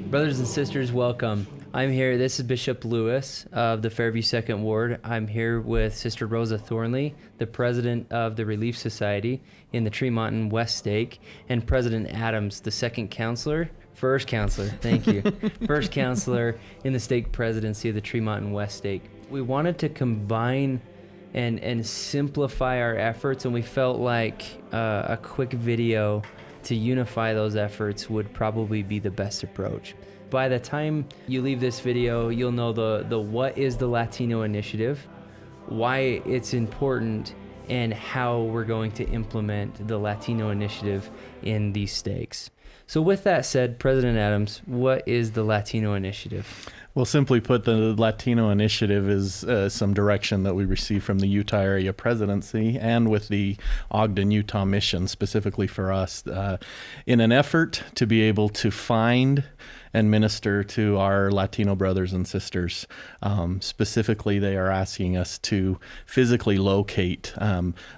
Brothers and sisters, welcome. I'm here. This is Bishop Lewis of the Fairview Second Ward. I'm here with Sister Rosa Thornley, the president of the Relief Society in the Tremonton West Stake, and President Adams, the first counselor in the stake presidency of the Tremonton West Stake. We wanted to combine and simplify our efforts, and we felt like a quick video to unify those efforts would probably be the best approach. By the time you leave this video, you'll know the what is the Latino Initiative, why it's important, and how we're going to implement the Latino Initiative in these stakes. So with that said, President Adams, what is the Latino Initiative? Well, simply put, the Latino Initiative is some direction that we received from the Utah Area Presidency and with the Ogden, Utah Mission, specifically for us, in an effort to be able to find and minister to our Latino brothers and sisters. Specifically, they are asking us to physically locate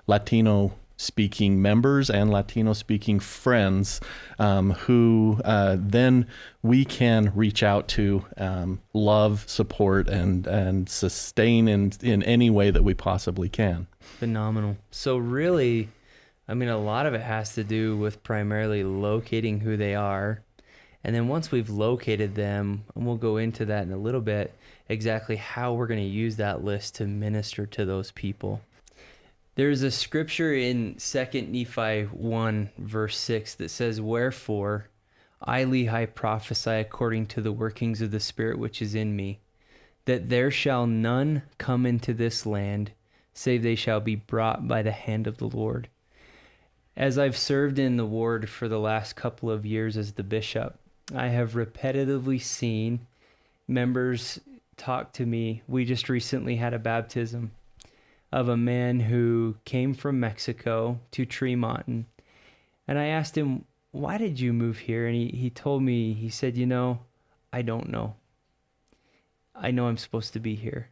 Latino-speaking members and Latino-speaking friends who then we can reach out to, love, support, and sustain in any way that we possibly can. Phenomenal. So really, I mean, a lot of it has to do with primarily locating who they are. And then once we've located them, and we'll go into that in a little bit, exactly how we're going to use that list to minister to those people. There's a scripture in 2 Nephi 1, verse 6 that says, "Wherefore I, Lehi, prophesy according to the workings of the Spirit which is in me, that there shall none come into this land, save they shall be brought by the hand of the Lord." As I've served in the ward for the last couple of years as the bishop, I have repetitively seen members talk to me. We just recently had a baptism of a man who came from Mexico to Tremonton. And I asked him, "Why did you move here?" And he told me, he said, "I don't know. I know I'm supposed to be here."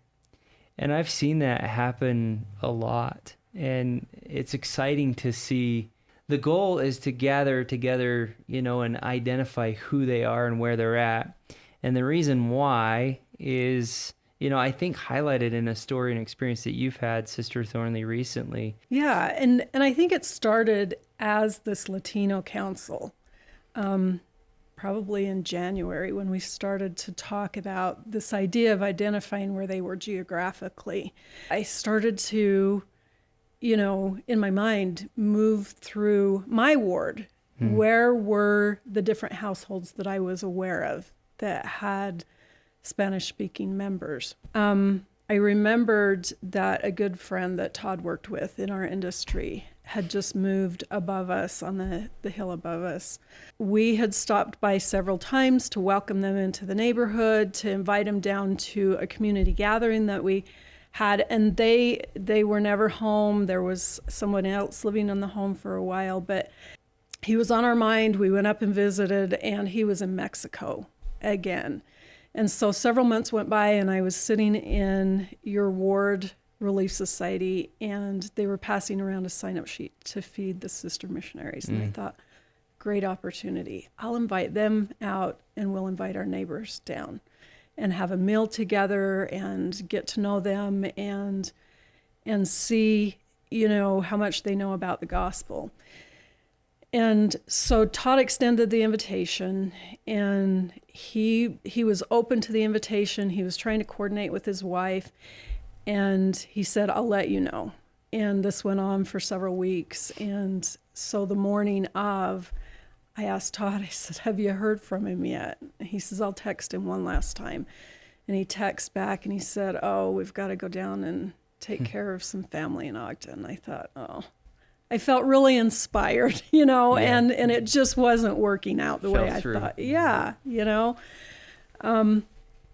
And I've seen that happen a lot. And it's exciting to see. The goal is to gather together, and identify who they are and where they're at. And the reason why is, I think highlighted in a story and experience that you've had, Sister Thornley, recently. Yeah, and I think it started as this Latino Council, probably in January, when we started to talk about this idea of identifying where they were geographically. I started to, in my mind, move through my ward. Where were the different households that I was aware of that had Spanish-speaking members? I remembered that a good friend that Todd worked with in our industry had just moved above us, on the hill above us. We had stopped by several times to welcome them into the neighborhood, to invite them down to a community gathering that we had, and they were never home. There was someone else living in the home for a while, but he was on our mind. We went up and visited, and he was in Mexico again. And so several months went by, and I was sitting in your ward Relief Society, and they were passing around a sign-up sheet to feed the sister missionaries. And I thought, great opportunity. I'll invite them out, and we'll invite our neighbors down and have a meal together and get to know them and see, how much they know about the gospel. And so Todd extended the invitation, and he was open to the invitation. He was trying to coordinate with his wife, and he said, "I'll let you know." And this went on for several weeks. And so the morning of, I asked Todd, I said, "Have you heard from him yet?" He says, "I'll text him one last time." And he texted back and he said, "Oh, we've got to go down and take care of some family in Ogden." I thought, I felt really inspired, and it just wasn't working out the way I thought. Yeah,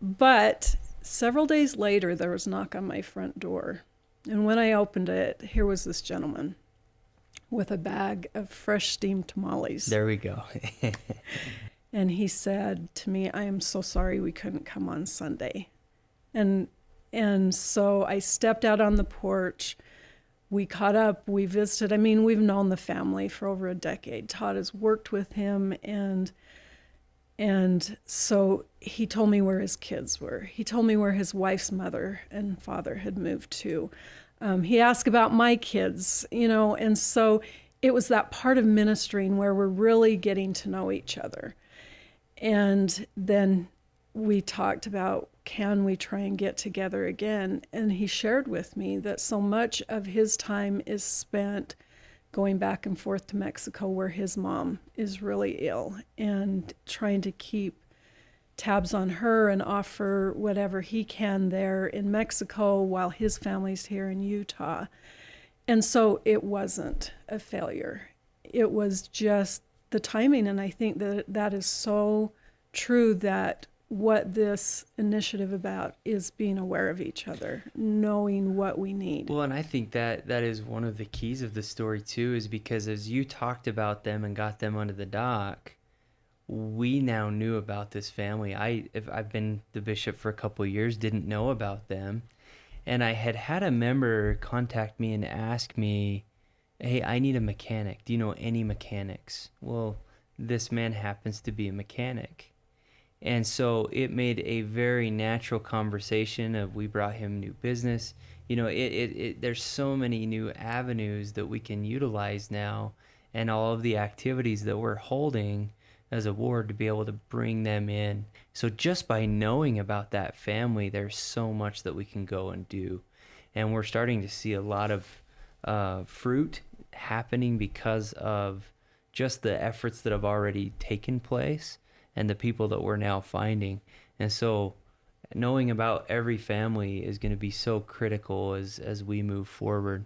But several days later, there was a knock on my front door. And when I opened it, here was this gentleman with a bag of fresh steamed tamales. There we go. And he said to me, "I am so sorry we couldn't come on Sunday." And so I stepped out on the porch, we caught up, we visited. I mean, we've known the family for over a decade. Todd has worked with him, and so he told me where his kids were. He told me where his wife's mother and father had moved to. He asked about my kids, and so it was that part of ministering where we're really getting to know each other. And then we talked about, can we try and get together again? And he shared with me that so much of his time is spent going back and forth to Mexico, where his mom is really ill, and trying to keep tabs on her and offer whatever he can there in Mexico while his family's here in Utah. And so it wasn't a failure. It was just the timing. And I think that that is so true, that what this initiative about is being aware of each other, knowing what we need. Well, and I think that is one of the keys of the story too, is because as you talked about them and got them under the dock, we now knew about this family. I've been the bishop for a couple of years, didn't know about them. And I had a member contact me and ask me, hey, I need a mechanic. Do you know any mechanics? Well, this man happens to be a mechanic. And so it made a very natural conversation of, we brought him new business. There's so many new avenues that we can utilize now, and all of the activities that we're holding as a ward to be able to bring them in. So just by knowing about that family, there's so much that we can go and do. And we're starting to see a lot of fruit happening because of just the efforts that have already taken place and the people that we're now finding. And so knowing about every family is going to be so critical as we move forward.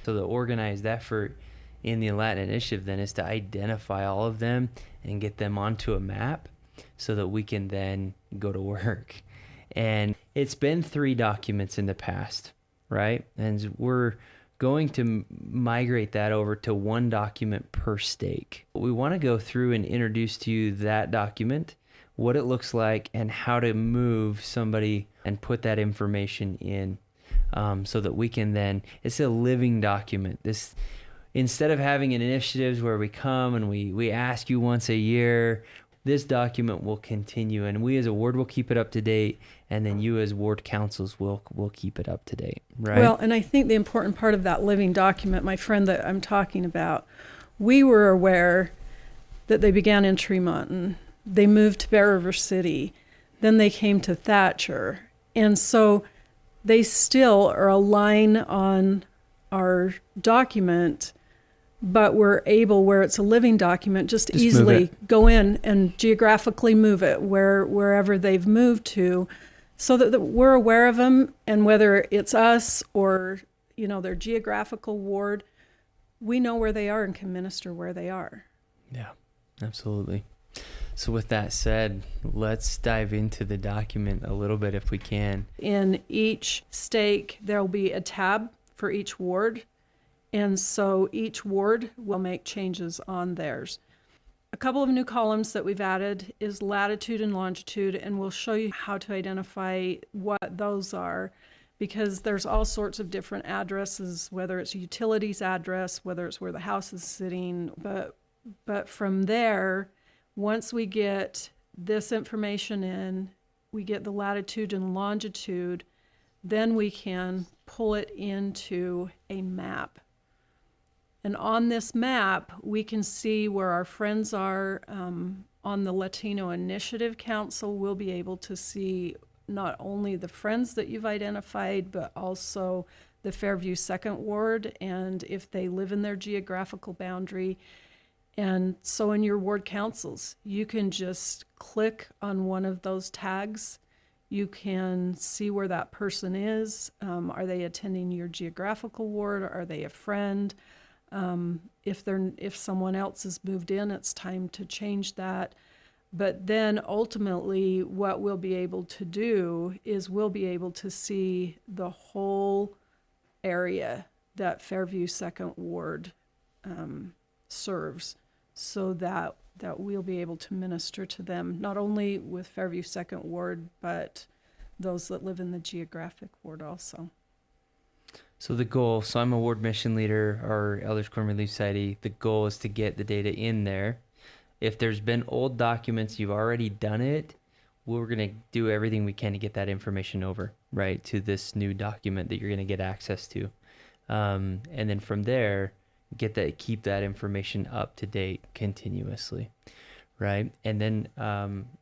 So the organized effort in the Latin Initiative then is to identify all of them and get them onto a map so that we can then go to work. And it's been 3 documents in the past, right? And we're going to migrate that over to 1 document per stake. We want to go through and introduce to you that document, what it looks like, and how to move somebody and put that information in, so that we can then, it's a living document. This, instead of having an initiatives where we come and we ask you once a year, this document will continue, and we as a ward will keep it up to date, and then you as ward councils will keep it up to date, right? Well, and I think the important part of that living document, my friend that I'm talking about, we were aware that they began in Tremonton, they moved to Bear River City, then they came to Thatcher, and so they still are a line on our document, but we're able, where it's a living document, just easily go in and geographically move it wherever they've moved to, so that we're aware of them, and whether it's us or their geographical ward, we know where they are and can minister where they are. Yeah, absolutely. So with that said, let's dive into the document a little bit if we can. In each stake, there'll be a tab for each ward. And so each ward will make changes on theirs. A couple of new columns that we've added is latitude and longitude, and we'll show you how to identify what those are, because there's all sorts of different addresses, whether it's a utilities address, whether it's where the house is sitting. But from there, once we get this information in, we get the latitude and longitude, then we can pull it into a map. And on this map, we can see where our friends are. On the Latino Initiative Council, we'll be able to see not only the friends that you've identified, but also the Fairview Second Ward, and if they live in their geographical boundary. And so in your ward councils, you can just click on one of those tags. You can see where that person is. Are they attending your geographical ward? Are they a friend? If someone else has moved in, it's time to change that. But then ultimately what we'll be able to do is we'll be able to see the whole area that Fairview Second Ward serves, so that we'll be able to minister to them, not only with Fairview Second Ward, but those that live in the geographic ward also. So the goal, so I'm a ward mission leader, our Elders Quorum Relief Society. The goal is to get the data in there. If there's been old documents, you've already done it, we're going to do everything we can to get that information over, right, to this new document that you're going to get access to. And then from there, keep that information up to date continuously, right? And then,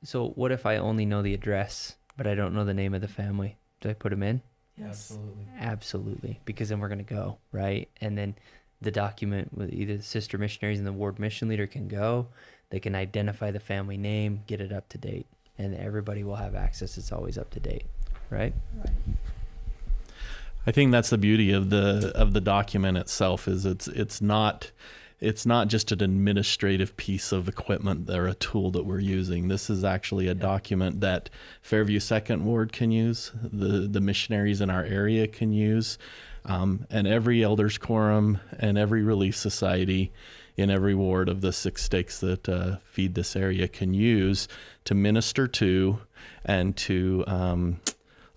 so what if I only know the address, but I don't know the name of the family? Do I put them in? Yes. Absolutely, because then we're going to go, right? And then the document with either the sister missionaries and the ward mission leader can go. They can identify the family name, get it up to date, and everybody will have access. It's always up to date, right? Right. I think that's the beauty of the document itself, is it's not just an administrative piece of equipment or a tool that we're using. This is actually a document that Fairview Second Ward can use, the missionaries in our area can use, and every elders quorum and every relief society in every ward of the 6 stakes that feed this area can use to minister to and to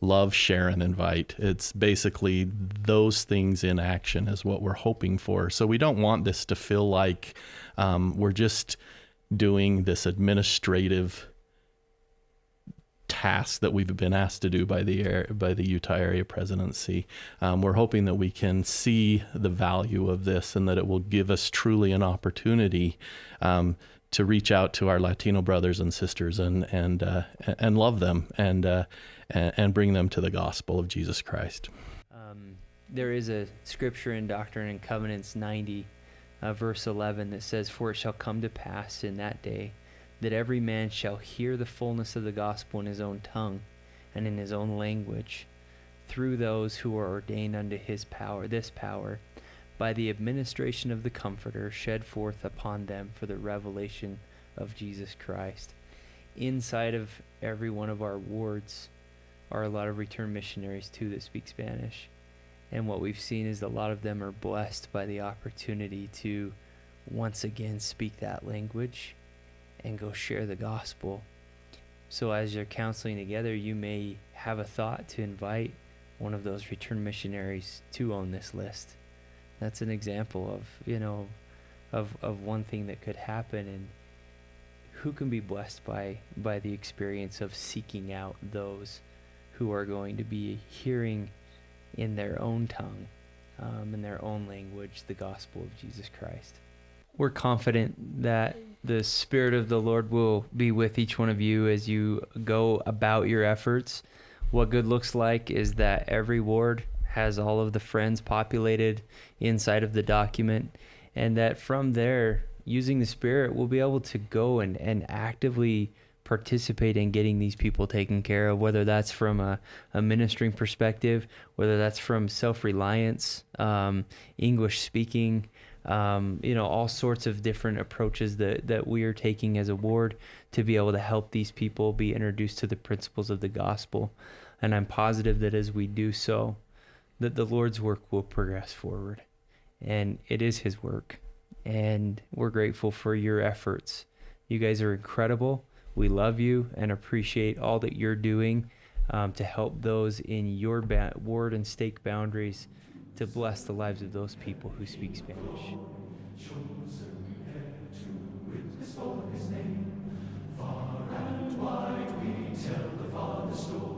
love, share, and invite. It's basically those things in action is what we're hoping for. So we don't want this to feel like we're just doing this administrative task that we've been asked to do by the Utah area presidency. We're hoping that we can see the value of this and that it will give us truly an opportunity to reach out to our Latino brothers and sisters and love them and bring them to the gospel of Jesus Christ. There is a scripture in Doctrine and Covenants 90, verse 11, that says, "For it shall come to pass in that day that every man shall hear the fullness of the gospel in his own tongue and in his own language, through those who are ordained unto his power, this power, by the administration of the Comforter shed forth upon them for the revelation of Jesus Christ." Inside of every one of our wards are a lot of return missionaries too that speak Spanish. And what we've seen is a lot of them are blessed by the opportunity to once again speak that language and go share the gospel. So as you're counseling together, you may have a thought to invite one of those return missionaries to on this list. That's an example of one thing that could happen, and who can be blessed by the experience of seeking out those who are going to be hearing in their own tongue, in their own language, the gospel of Jesus Christ. We're confident that the Spirit of the Lord will be with each one of you as you go about your efforts. What good looks like is that every ward has all of the friends populated inside of the document, and that from there, using the Spirit, we'll be able to go and actively participate in getting these people taken care of, whether that's from a ministering perspective, whether that's from self-reliance, English speaking, all sorts of different approaches that we are taking as a ward to be able to help these people be introduced to the principles of the gospel. And I'm positive that as we do so, that the Lord's work will progress forward. And it is his work. And we're grateful for your efforts. You guys are incredible. We love you and appreciate all that you're doing to help those in your ward and stake boundaries to bless the lives of those people who speak Spanish. Chosen to witness for his name, far and wide we tell the Father's story.